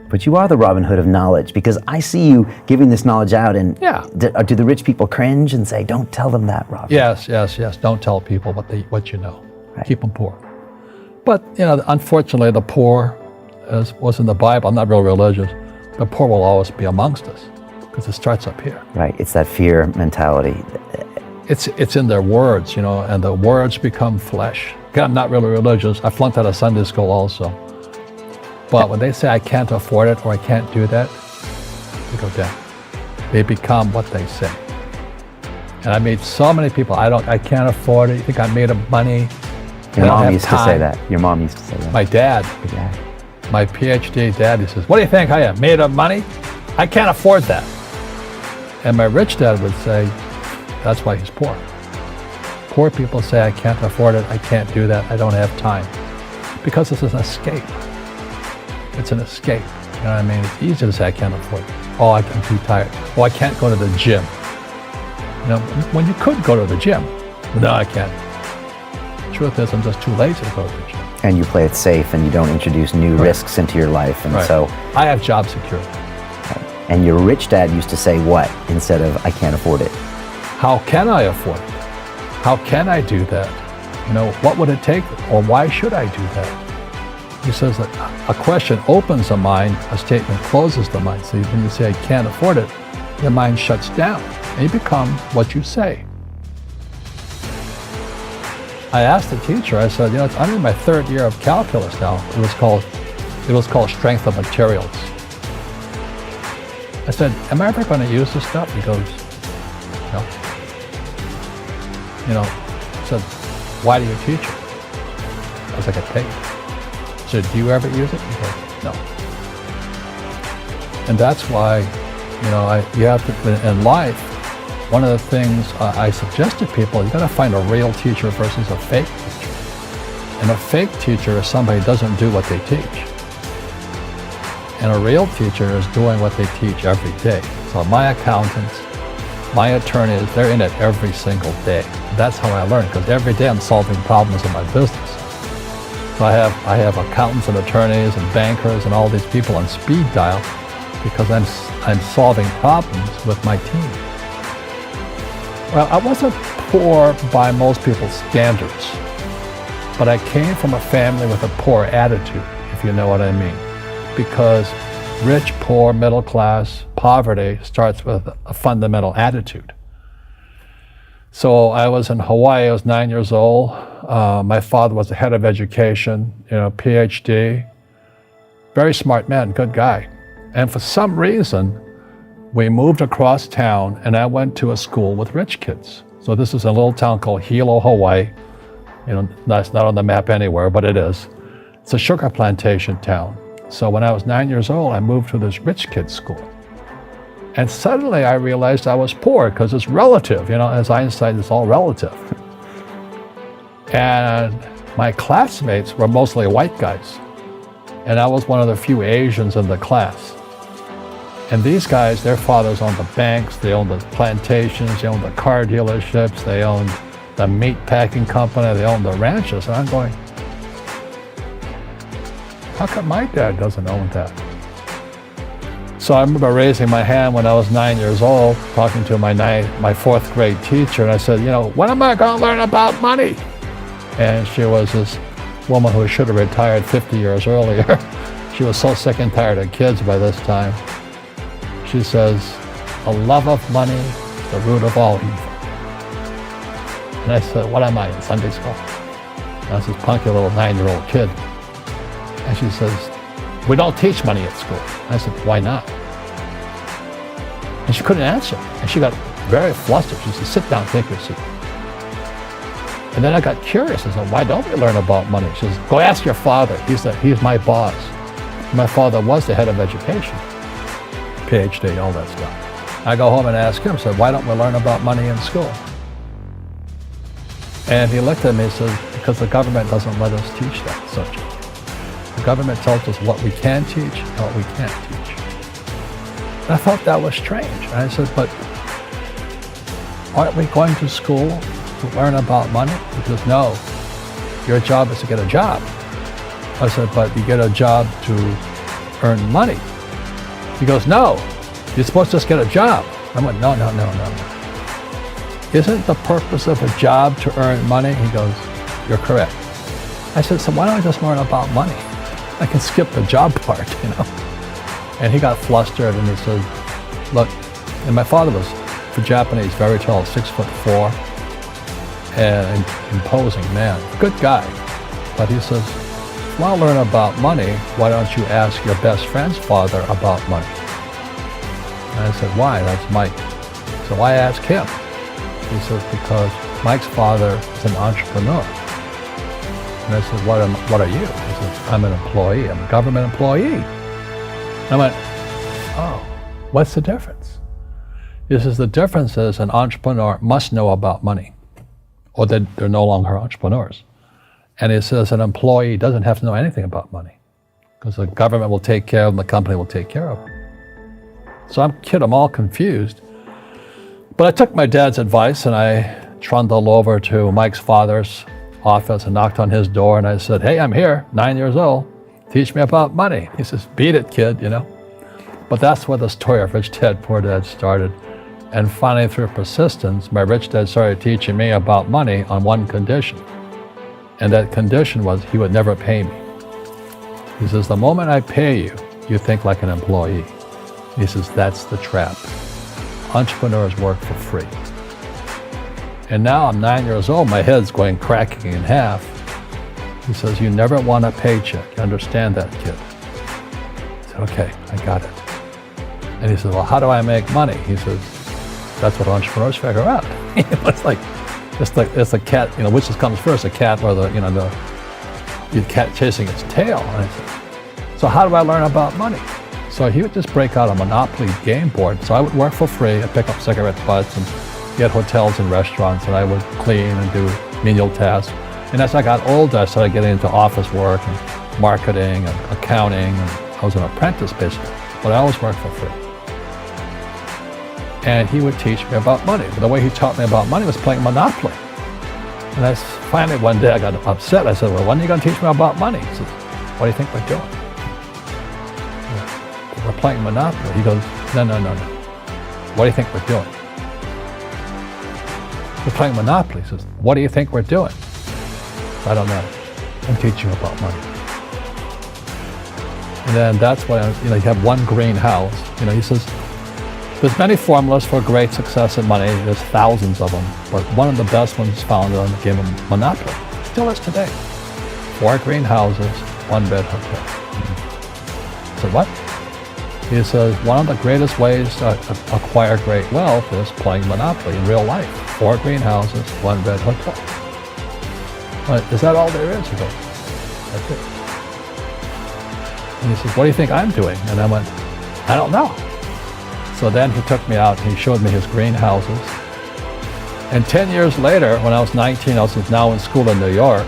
But you are the Robin Hood of knowledge, because I see you giving this knowledge out, and do the rich people cringe and say, don't tell them that, Robin? Yes. Don't tell people what you know. Right. Keep them poor. But, unfortunately, the poor, as was in the Bible, I'm not real religious, the poor will always be amongst us, because it starts up here. Right, it's that fear mentality. It's in their words, and the words become flesh. Again, I'm not really religious. I flunked out of Sunday school also. But when they say I can't afford it or I can't do that, they go down. They become what they say. And I meet so many people, I can't afford it. You think I'm made of money? Your mom used to say that. Your mom used to say that. My dad. My PhD dad, he says, what do you think I am, made of money? I can't afford that. And my rich dad would say, that's why he's poor. Poor people say, I can't afford it, I can't do that, I don't have time. Because this is an escape. It's an escape. You know what I mean? It's easy to say, I can't afford it. Oh, I'm too tired. Oh, I can't go to the gym. When you could go to the gym. No, I can't. Truth is, I'm just too lazy to go to the gym. And you play it safe, and you don't introduce new risks into your life, and so... I have job security. And your rich dad used to say what instead of, I can't afford it? How can I afford it? How can I do that? What would it take, or why should I do that? He says that a question opens the mind, a statement closes the mind. So when you say, I can't afford it, your mind shuts down, and you become what you say. I asked the teacher, I said, I'm in my third year of calculus now. It was called strength of materials. I said, am I ever going to use this stuff? He goes, no. I said, why do you teach it? I was like, I paid. I said, do you ever use it? He goes, no. And that's why, you have to, in life, one of the things I suggest to people, you got to find a real teacher versus a fake teacher. And a fake teacher is somebody who doesn't do what they teach. And a real teacher is doing what they teach every day. So my accountants, my attorneys, they're in it every single day. That's how I learn, because every day I'm solving problems in my business. So I have accountants and attorneys and bankers and all these people on speed dial, because I'm solving problems with my team. Well, I wasn't poor by most people's standards, but I came from a family with a poor attitude, if you know what I mean. Because rich, poor, middle class, poverty starts with a fundamental attitude. So I was in Hawaii, I was 9 years old. My father was the head of education, PhD. Very smart man, good guy. And for some reason, we moved across town, and I went to a school with rich kids. So this is a little town called Hilo, Hawaii. That's not on the map anywhere, but it is. It's a sugar plantation town. So when I was 9 years old, I moved to this rich kid's school. And suddenly I realized I was poor, because it's relative. As Einstein, it's all relative. And my classmates were mostly white guys. And I was one of the few Asians in the class. And these guys, their fathers owned the banks, they owned the plantations, they owned the car dealerships, they owned the meat packing company, they owned the ranches. And I'm going, how come my dad doesn't own that? So I remember raising my hand when I was 9 years old, talking to my fourth grade teacher, and I said, when am I going to learn about money? And she was this woman who should have retired 50 years earlier. She was so sick and tired of kids by this time. She says, the love of money is the root of all evil. And I said, what am I, in Sunday school? And I was this punky little 9-year-old kid. And she says, we don't teach money at school. And I said, why not? And she couldn't answer. And she got very flustered. She said, sit down, take your seat. And then I got curious. I said, why don't we learn about money? She says, go ask your father. He's my boss. My father was the head of education. PhD, all that stuff. I go home and ask him, I said, why don't we learn about money in school? And he looked at me and said, because the government doesn't let us teach that subject. The government tells us what we can teach and what we can't teach. And I thought that was strange. And I said, but aren't we going to school to learn about money? He says, no, your job is to get a job. I said, but you get a job to earn money. He goes, no, you're supposed to just get a job. I went, no. Isn't the purpose of a job to earn money? He goes, you're correct. I said, so why don't I just learn about money? I can skip the job part, you know? And he got flustered and he said, look, and my father was, for Japanese, very tall, 6'4", and imposing man, good guy. But he says, if you want to learn about money, why don't you ask your best friend's father about money? And I said, why? That's Mike. So why ask him? He says, because Mike's father is an entrepreneur. And I said, what are you? He says, I'm an employee. I'm a government employee. And I went, oh, what's the difference? He says, the difference is an entrepreneur must know about money, or they're no longer entrepreneurs. And he says an employee doesn't have to know anything about money, because the government will take care of them, the company will take care of them. So I'm all confused. But I took my dad's advice and I trundled over to Mike's father's office and knocked on his door and I said, hey, I'm here, 9 years old. Teach me about money. He says, beat it, kid, you know. But that's where the story of Rich Dad, Poor Dad started. And finally, through persistence, my rich dad started teaching me about money on one condition. And that condition was he would never pay me. He says, the moment I pay you, you think like an employee. He says, that's the trap. Entrepreneurs work for free. And now I'm 9 years old, my head's going cracking in half. He says, you never want a paycheck. You understand that, kid? I said, okay, I got it. And he says, well, how do I make money? He says, that's what entrepreneurs figure out. It's like a cat, you know, which comes first, a cat or the cat chasing its tail. And I said, so how do I learn about money? So he would just break out a Monopoly game board. So I would work for free and pick up cigarette butts and get hotels and restaurants, and I would clean and do menial tasks. And as I got older, I started getting into office work and marketing and accounting, and I was an apprentice basically, but I always worked for free. And he would teach me about money. But the way he taught me about money was playing Monopoly. And finally one day I got upset. I said, well, when are you going to teach me about money? He said, what do you think we're doing? We're playing Monopoly. He goes, no. What do you think we're doing? We're playing Monopoly. He says, what do you think we're doing? I don't know. I'm teaching you about money. And then that's when, you have one greenhouse. He says, there's many formulas for great success in money. There's thousands of them. But one of the best ones found on the game of Monopoly. Still is today. 4 greenhouses, 1-bed hotel. I said, what? He says, one of the greatest ways to acquire great wealth is playing Monopoly in real life. 4 greenhouses, 1-bed hotel. But is that all there is? He goes, that's it. And he says, what do you think I'm doing? And I went, I don't know. So then he took me out and he showed me his greenhouses. And 10 years later, when I was 19, I was now in school in New York,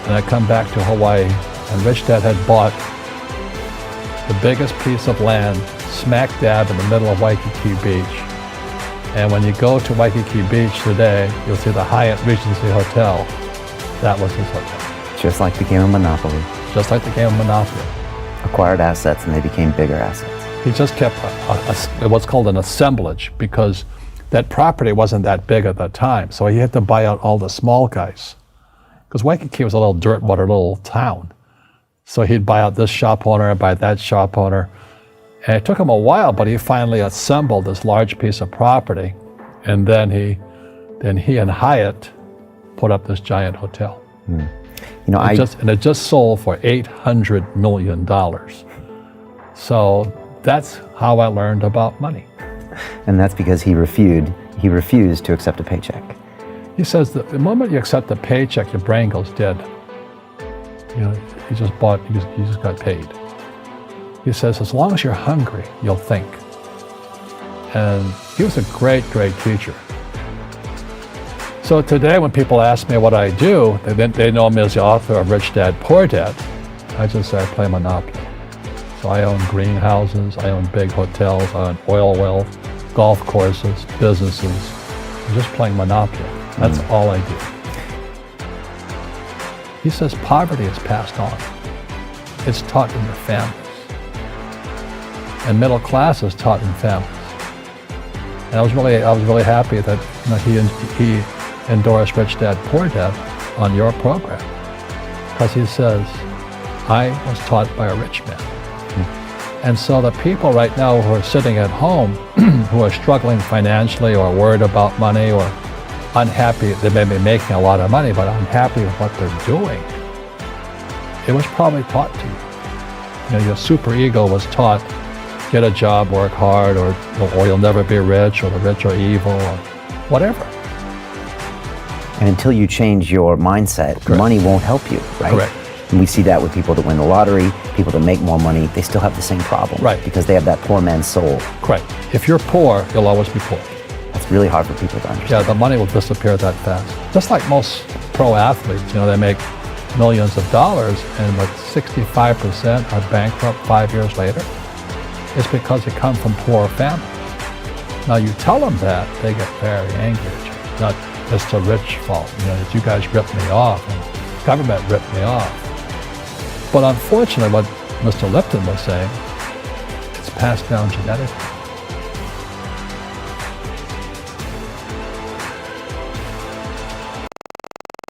and I come back to Hawaii, and Rich Dad had bought the biggest piece of land smack dab in the middle of Waikiki Beach. And when you go to Waikiki Beach today, you'll see the Hyatt Regency Hotel. That was his hotel. Just like the game of Monopoly. Just like the game of Monopoly. Acquired assets and they became bigger assets. He just kept what's called an assemblage, because that property wasn't that big at that time. So he had to buy out all the small guys. Because Waikiki was a little dirt water little town. So he'd buy out this shop owner and buy that shop owner. And it took him a while, but he finally assembled this large piece of property. And then he and Hyatt put up this giant hotel. Mm. It just sold for $800 million. So that's how I learned about money. And that's because he refused to accept a paycheck. He says that the moment you accept a paycheck, your brain goes dead. You just got paid. He says, as long as you're hungry, you'll think. And he was a great, great teacher. So today when people ask me what I do, they know me as the author of Rich Dad, Poor Dad. I just say I play Monopoly. So I own greenhouses, I own big hotels, I own oil wells, golf courses, businesses. I'm just playing Monopoly. That's all I do. He says poverty is passed on. It's taught in the families. and middle class is taught in families. And I was really happy that he endorsed Rich Dad Poor Dad on your program, because he says, I was taught by a rich man. And so the people right now who are sitting at home, who are struggling financially or worried about money or unhappy, they may be making a lot of money, but unhappy with what they're doing, it was probably taught to you. Your super ego was taught, get a job, work hard, or you'll never be rich, or the rich are evil, or whatever. And until you change your mindset, Correct. Money won't help you, right? Correct. And we see that with people that win the lottery, people that make more money, they still have the same problem. Right. Because they have that poor man's soul. Correct. If you're poor, you'll always be poor. That's really hard for people to understand. Yeah, the money will disappear that fast. Just like most pro athletes, they make millions of dollars, and 65% are bankrupt 5 years later. It's because they come from poor families. Now you tell them that, they get very angry at you. Not, it's the rich fault. You guys ripped me off, and government ripped me off. But unfortunately, what Mr. Lipton was saying, it's passed down genetically.